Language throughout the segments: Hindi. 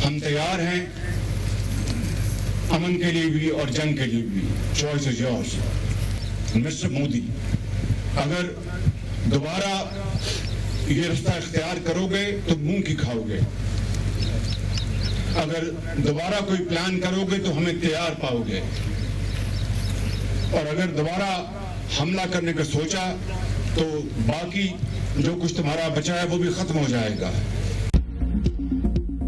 हम तैयार हैं अमन के लिए भी और जंग के लिए भी। Choice is yours. Mister Modi, अगर दोबारा ये रास्ता इख्तियार करोगे तो मुंह की खाओगे। अगर दोबारा कोई प्लान करोगे तो हमें तैयार पाओगे, और अगर दोबारा हमला करने का सोचा तो बाकी जो कुछ तुम्हारा बचा है वो भी खत्म हो जाएगा।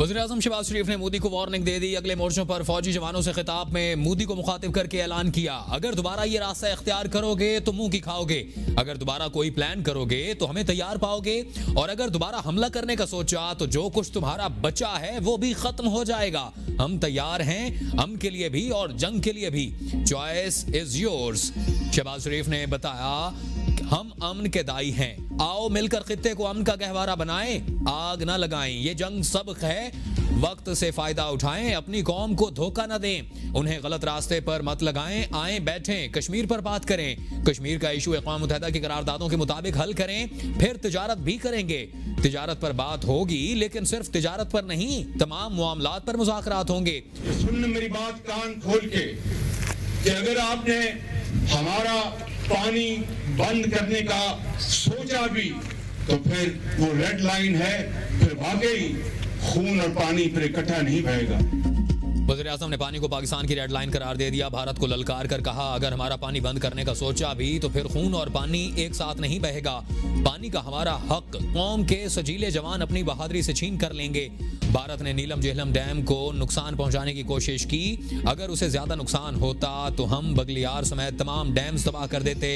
वज़ीर-ए-आज़म शहबाज शरीफ ने मोदी को वार्निंग दे दी। अगले मोर्चों पर फौजी जवानों से खिताब में मोदी को मुखातिब करके ऐलान किया, अगर दोबारा ये रास्ता इख्तियार करोगे तो मुंह की खाओगे। अगर दोबारा कोई प्लान करोगे तो हमें तैयार पाओगे, और अगर दोबारा हमला करने का सोचा तो जो कुछ तुम्हारा बचा है वो भी खत्म हो जाएगा। हम तैयार हैं अमन के लिए भी और जंग के लिए भी। Choice is yours. Shahbaz Sharif ने बताया, हम अमन के दाई हैं, आओ मिलकर खित्ते को अमन का गहवारा बनाएं, आग ना लगाएं। ये जंग सबक है, वक्त से फायदा उठाएं, अपनी कौम को धोखा न दें, उन्हें गलत रास्ते पर मत लगाएं। आए बैठें, कश्मीर पर बात करें, कश्मीर का इशू अक़वाम मुत्तहिदा की करारदादों के मुताबिक हल करें, फिर तिजारत भी करेंगे। तिजारत पर बात होगी, लेकिन सिर्फ तिजारत पर नहीं, तमाम मामलात पर मुज़ाकरात होंगे। सुन मेरी बात कान खोल के कि अगर आपने हमारा पानी बंद करने का सोचा भी तो फिर वो रेड लाइन है, फिर वाकई खून और पानी फिर इकट्ठा नहीं बहेगा। वज़ीर-ए-आज़म ने पानी को पाकिस्तान की रेड लाइन करार दे दिया। भारत को ललकार कर कहा, अगर हमारा पानी बंद करने का सोचा भी तो फिर खून और पानी एक साथ नहीं बहेगा। पानी का हमारा हक कौम के सजीले जवान अपनी बहादुरी से छीन कर लेंगे। भारत ने नीलम जेहलम डैम को नुकसान पहुंचाने की कोशिश की, अगर उसे ज्यादा नुकसान होता तो हम बगलियार समेत तमाम डैम्स तबाह कर देते।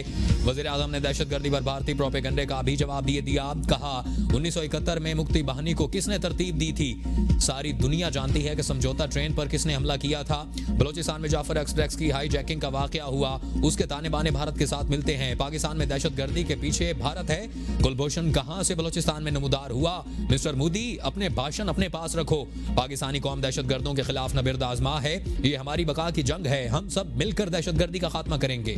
वज़ीर-ए-आज़म ने दहशतगर्दी पर भारतीय प्रोपेगेंडे का भी जवाब दिया। कहा, 1971 में मुक्ति बहानी को किसने तरतीब दी थी? सारी दुनिया जानती है कि समझौता ट्रेन पर किसने हमला किया था। बलोचिस्तान में जाफर एक्सप्रेस की हाईजैकिंग का वाकया हुआ, उसके ताने बाने भारत के साथ मिलते हैं। पाकिस्तान में दहशतगर्दी के पीछे भारत है। कुलभूषण कहां से बलोचिस्तान में नमूदार हुआ? मिस्टर मोदी, अपने भाषण अपने पास रखो। पाकिस्तानी कौम दहशतगर्दों के खिलाफ नबिर्द आजमा है। ये हमारी बका की जंग है, हम सब मिलकर दहशतगर्दी का खात्मा करेंगे।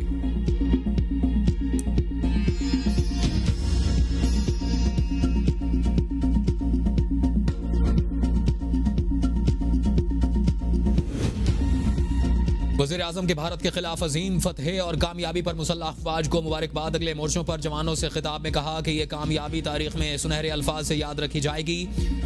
वज़ीर-ए-आज़म के भारत के खिलाफ अजीम फतह और कामयाबी पर मुसल्लह अफवाज को मुबारकबाद। अगले मोर्चों पर जवानों से खिताब में कहा कि यह कामयाबी तारीख में सुनहरे अल्फाज से याद रखी जाएगी।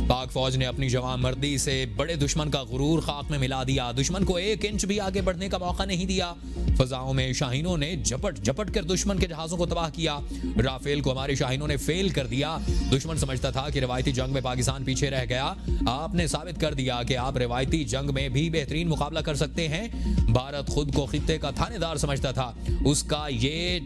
पाक फौज ने अपनी जवान मर्दी से बड़े दुश्मन का गुरूर खाक में मिला दिया, दुश्मन को 1 इंच भी आगे बढ़ने का मौका नहीं दिया। फजाओं में शाहीनों ने झपट कर दुश्मन के जहाजों को तबाह किया। राफेल को हमारे शाहीनों ने फेल कर दिया। दुश्मन समझता था कि रवायती जंग में पाकिस्तान पीछे रह गया, आपने साबित कर दिया कि आप रवायती जंग में भी बेहतरीन मुकाबला कर सकते हैं। भारत खुद को खित्ते का थानेदार समझता था, उसका ये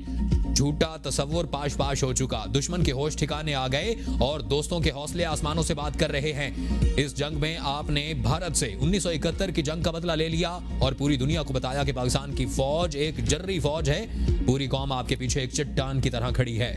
झूठा तसव्वुर पाश पाश हो चुका। दुश्मन के होश ठिकाने आ गए और दोस्तों के हौसले आसमानों से बात कर रहे हैं। इस जंग में आपने भारत से 1971 की जंग का बदला ले लिया और पूरी दुनिया को बताया कि पाकिस्तान की फौज एक जर्री फौज है। पूरी कौम आपके पीछे एक चट्टान की तरह खड़ी है।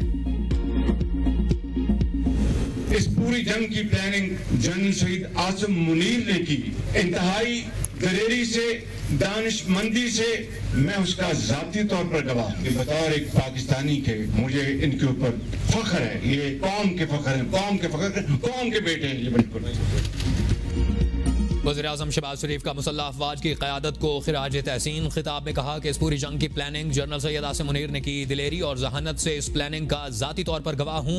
इस पूरी जंग की प्लानिंग जनरल शहीद आसिम मुनीर ने की। इंतहाई दलेरी से, दानिशमंदी से मैं उसका जाती तौर पर गवाह हूं। बतौर एक पाकिस्तानी के मुझे इनके ऊपर फख्र है। ये कौम के फख्र है, कौम के बेटे हैं ये। बिल्कुल वज़ीर-ए-आज़म शहबाज शरीफ का मुसल्लह अफवाज की क़यादत को खिराज तहसीन। खिताब में कहा कि इस पूरी जंग की प्लानिंग जनरल सैयद आसिम मुनीर ने की। दिलेरी और जहानत से इस प्लानिंग का ज़ाती तौर पर गवाह हूँ।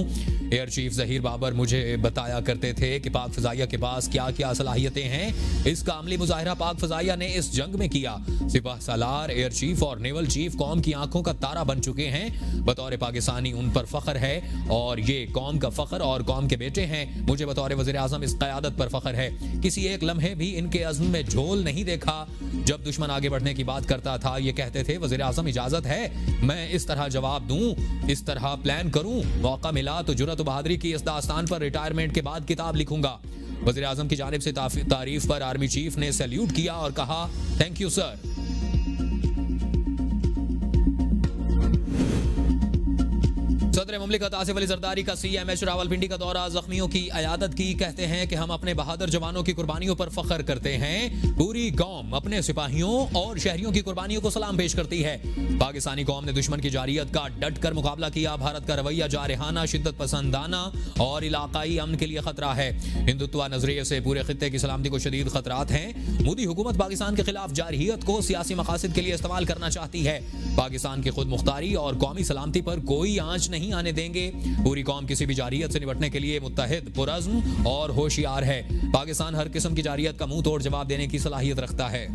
एयर चीफ ज़हीर बाबर मुझे बताया करते थे कि पाक फ़ज़ाइया के पास क्या क्या सलाहियतें हैं। इसका अमली मुज़ाहिरा पाक फ़ज़ाइया ने इस जंग में किया। सिपाह सालार, एयर चीफ और नेवल चीफ कौम की आंखों का तारा बन चुके हैं। बतौर पाकिस्तानी उन पर फ़ख्र है और ये कौम का फ़ख्र और कौम के बेटे हैं। मुझे बतौर वज़ीर-ए-आज़म इस क़यादत पर फ़ख्र है। किसी एक लम्हे भी इनके अज़्म में झोल नहीं देखा। जब दुश्मन आगे बढ़ने की बात करता था, ये कहते थे, वज़ीर-ए-आज़म इजाजत है मैं इस तरह जवाब दूं, इस तरह प्लान करूं। मौका मिला तो जुर्रत बहादुरी की इस दास्तान पर रिटायरमेंट के बाद किताब लिखूंगा। वज़ीर-ए-आज़म की जानिब से तारीफ पर आर्मी चीफ ने सैल्यूट किया और कहा, थैंक यू सर। सदर मुमलिकत आसिफ अली जरदारी का CMH रावलपिंडी का दौरा, जख्मियों की अयादत की। कहते हैं कि हम अपने बहादुर जवानों की कुर्बानियों पर फख्र करते हैं। पूरी कौम अपने सिपाहियों और शहरियों की कुर्बानियों को सलाम पेश करती है। पाकिस्तानी कौम ने दुश्मन की जारियत का डट कर मुकाबला किया। भारत का रवैया जारहाना, शिद्दत पसंदाना और इलाकाई अमन के लिए खतरा है। हिंदुत्व नजरिए से पूरे खित्ते की सलामती को शदीद खतरात हैं। मोदी हुकूमत पाकिस्तान के खिलाफ जारहियत को सियासी मकासद के लिए इस्तेमाल करना चाहती है। पाकिस्तान की खुद मुख्तारी और कौमी सलामती पर कोई आंच नहीं आने देंगे। पूरी कौम किसी भी जारियत से निपटने के लिए मुत्तहिद, पुरज़्म और होशियार है। पाकिस्तान हर किस्म की जारियत का मुंह तोड़ जवाब देने की सलाहियत रखता है।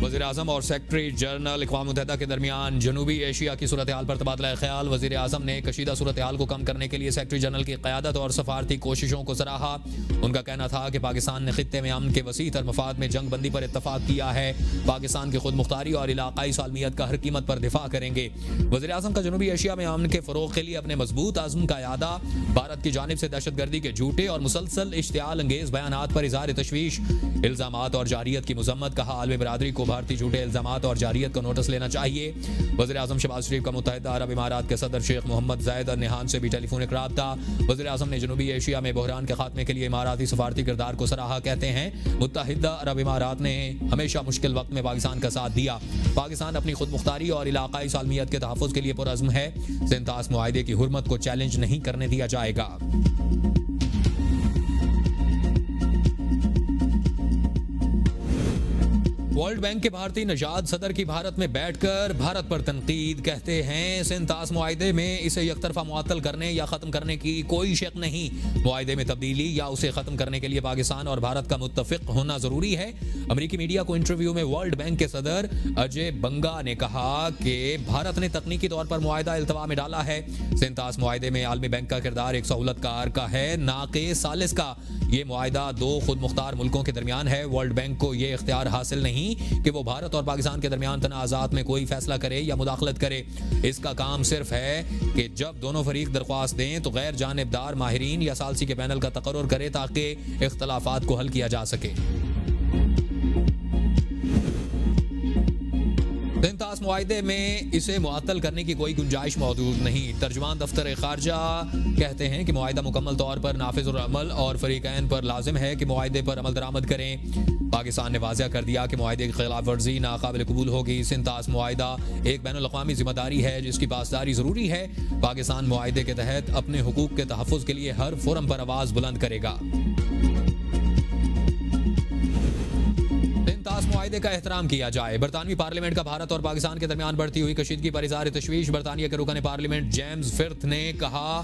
वज़ीर आज़म और सेक्रेटरी जनरल अक़वाम मुत्तहिदा के दरमियान जनूबी एशिया की सूरत हाल पर तबादला ख्याल। वज़ीर आज़म ने कशीदा सूरत हाल को कम करने के लिए सेक्रेटरी जनरल की क़यादत और सफारती कोशिशों को सराहा। उनका कहना था कि पाकिस्तान ने खित्ते में अमन के वसी तर मफाद में जंग बंदी पर इत्तफाक किया है। पाकिस्तान की खुद मुख्तारी और इलाकाई सालमियत का हर कीमत पर दिफा करेंगे। वज़ीर आज़म का जनूबी एशिया में अमन के फ़रोग़ के लिए अपने मजबूत आज़म का यादा। भारत की जानिब से दहशतगर्दी के झूठे और मुसलसल इश्तियाल अंगेज़ बयानात पर इज़हार तशवीश, इल्ज़ामात और जारियत की मुज़म्मत। कहा आलमी बरादरी को भारतीय झूठे इल्ज़ामात और जारियत का नोटिस लेना चाहिए। वज़ीर आज़म शहबाज शरीफ का मुत्तहिदा अरब इमारात के सदर शेख मोहम्मद ज़ायद अल नहान से भी टेलीफोनिक राब्ता। वज़ीर आज़म ने जनूबी एशिया में बहरान के खात्मे के लिए इमाराती सफारती किरदार को सराहा। कहते हैं मुत्तहिदा अरब इमारात ने हमेशा मुश्किल वक्त में पाकिस्तान का साथ दिया। पाकिस्तान अपनी खुद मुख्तारी और इलाकाई सालमियत के तहफ़्फ़ुज़ के लिए पुरअज़्म है। सेंतास मुआहिदे की हुर्मत को चैलेंज नहीं करने दिया जाएगा। वर्ल्ड बैंक के भारतीय नजाद सदर की भारत में बैठकर भारत पर तनकीद। कहते हैं सेंतास मुआहिदे में इसे यकतरफा मुअत्तल करने या ख़त्म करने की कोई शक नहीं। मुआहिदे में तब्दीली या उसे ख़त्म करने के लिए पाकिस्तान और भारत का मुत्तफ़िक होना ज़रूरी है। अमरीकी मीडिया को इंटरव्यू में वर्ल्ड बैंक के सदर अजय बंगा ने कहा कि भारत ने तकनीकी तौर पर मुआहिदा इल्तवा में डाला है। सेंतास मुआहिदे में आलमी बैंक का किरदार एक सहूलतकार का है, ना कि सालिस का। ये मुआहिदा दो खुद मुख्तार मुल्कों के दरमियान है। वर्ल्ड बैंक को ये इख्तियार हासिल नहीं कि वो भारत और पाकिस्तान के दरमियान तनाज़ात में कोई फैसला करे या मुदाखलत करे। इसका काम सिर्फ है कि जब दोनों फरीक दरख्वास्त दें तो गैर जानिबदार माहिरीन या सालसी के पैनल का तकर्रुर करे ताकि इख्तलाफात को हल किया जा सके। सेंतास मुआहिदे में इसे मुअत्तल करने की कोई गुंजाइश मौजूद नहीं। तर्जुमान दफ्तर खारजा कहते हैं कि मुआहिदा मुकम्मल तौर पर नाफिज़ अमल और फरीकैन पर लाजिम है कि मुआहिदे पर अमल दरामद करें। पाकिस्तान ने वाज़ह कर दिया कि मुआहिदे की खिलाफ वर्जी नाकाबिल कबूल होगी। सेंतास मुआहिदा एक बैनुल अक़वामी जिम्मेदारी है जिसकी पासदारी ज़रूरी है। पाकिस्तान मुआहिदे के तहत अपने हुकूक के तहफ़्फ़ुज़ के लिए हर फोरम पर आवाज़ बुलंद करेगा। सेंतास मुआहिदे का एहतराम किया जाए। बरतानवी पार्लियामेंट का भारत और पाकिस्तान के दरमियान बढ़ती हुई कशीदगी पर इज़हार तशवीश। बरतानिया के रुकन पार्लियामेंट जेम्स फिर्थ ने कहा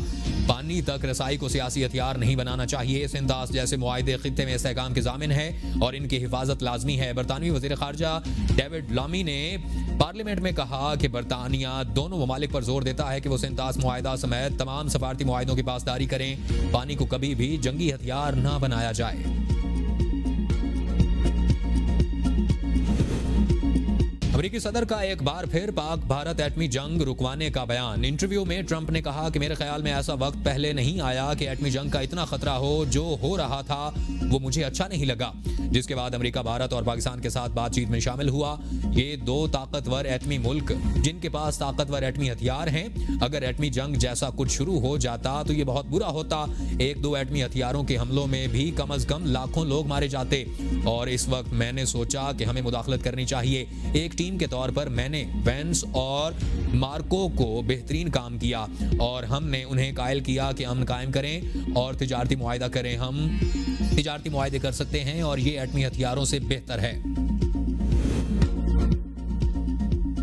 पानी तक रसाई को सियासी हथियार नहीं बनाना चाहिए। सेंतास जैसे मुआहिदे खित्ते में इस्तेहकाम के ज़ामिन है और इनकी हिफाजत लाजमी है। बरतानवी वज़ीर ख़ारजा डेविड लामी ने पार्लियामेंट में कहा कि बरतानिया दोनों ममालिक पर जोर देता है कि वो सेंतास मुआहिदा समेत तमाम सफारती मुआहिदों की पासदारी करें। पानी को कभी भी जंगी हथियार न बनाया जाए। अमेरिकी सदर का एक बार फिर पाक भारत एटमी जंग रुकवाने का बयान। इंटरव्यू में ट्रंप ने कहा कि मेरे ख्याल में ऐसा वक्त पहले नहीं आया कि एटमी जंग का इतना खतरा हो। जो हो रहा था वो मुझे अच्छा नहीं लगा। जिसके बाद अमेरिका भारत और पाकिस्तान के साथ बातचीत में शामिल हुआ। ये दो ताकतवर एटमी मुल्क जिनके पास ताकतवर एटमी हथियार हैं। अगर एटमी जंग जैसा कुछ शुरू हो जाता तो ये बहुत बुरा होता। एक दो एटमी हथियारों के हमलों में भी कम अज कम लाखों लोग मारे जाते। और इस वक्त मैंने सोचा कि हमें मुदाखलत करनी चाहिए। एक टीम के तौर पर मैंने वेंस और मार्को को बेहतरीन काम किया और हमने उन्हें कायल किया कि अमन कायम करें और तिजारती मुआहिदा करें। हम तिजारती मुआहिदे कर सकते हैं और ये एटमी हथियारों से बेहतर है।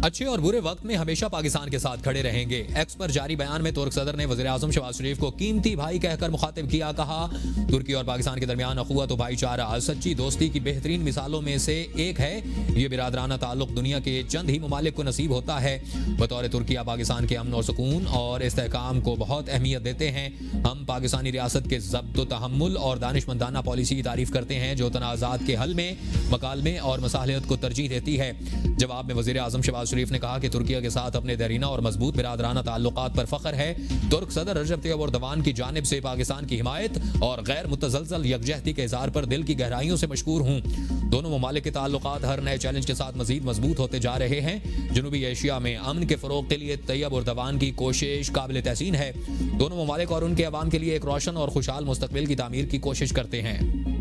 अच्छे और बुरे वक्त में हमेशा पाकिस्तान के साथ खड़े रहेंगे। एक्स पर जारी बयान में तुर्क सदर ने वज़ीर आज़म शहबाज शरीफ को कीमती भाई कहकर मुखातिब किया। कहा तुर्की और पाकिस्तान के दरमियान अखुवत और भाईचारा सच्ची दोस्ती की बेहतरीन मिसालों में से एक है। ये बिरादराना ताल्लुक दुनिया के चंद ही ममालिक को नसीब होता है। बतौर तुर्किया पाकिस्तान के अमन और सुकून और इस्तेहकाम को बहुत अहमियत देते हैं। हम पाकिस्तानी रियासत के ज़ब्त व तहम्मुल और दानिशमंदाना पॉलिसी की तारीफ करते हैं जो तनाज़ात के हल में मकालमे और मसालियत को तरजीह देती है। जवाब में वज़ीर आज़म शहबाज शरीफ ने कहा कि तुर्की के साथ अपने देरीना और मजबूत बिरादराना ताल्लुकात पर फख्र है। तुर्क सदर रजब तैयब एर्दोगान की जानिब से पाकिस्तान की हिमायत और गैर मुतज़लज़ल यकजहती के इज़हार पर दिल की गहराइयों से मशकूर हूँ। दोनों ममालिक के ताल्लुकात हर नए चैलेंज के साथ मजीद मजबूत होते जा रहे हैं। जनूबी एशिया में अमन के फ़रोग के लिए तैयब एर्दोगान की कोशिश काबिल तहसीन है। दोनों ममालिक और उनके अवाम के लिए एक रोशन और खुशहाल मुस्तकबिल की तामीर की कोशिश करते हैं।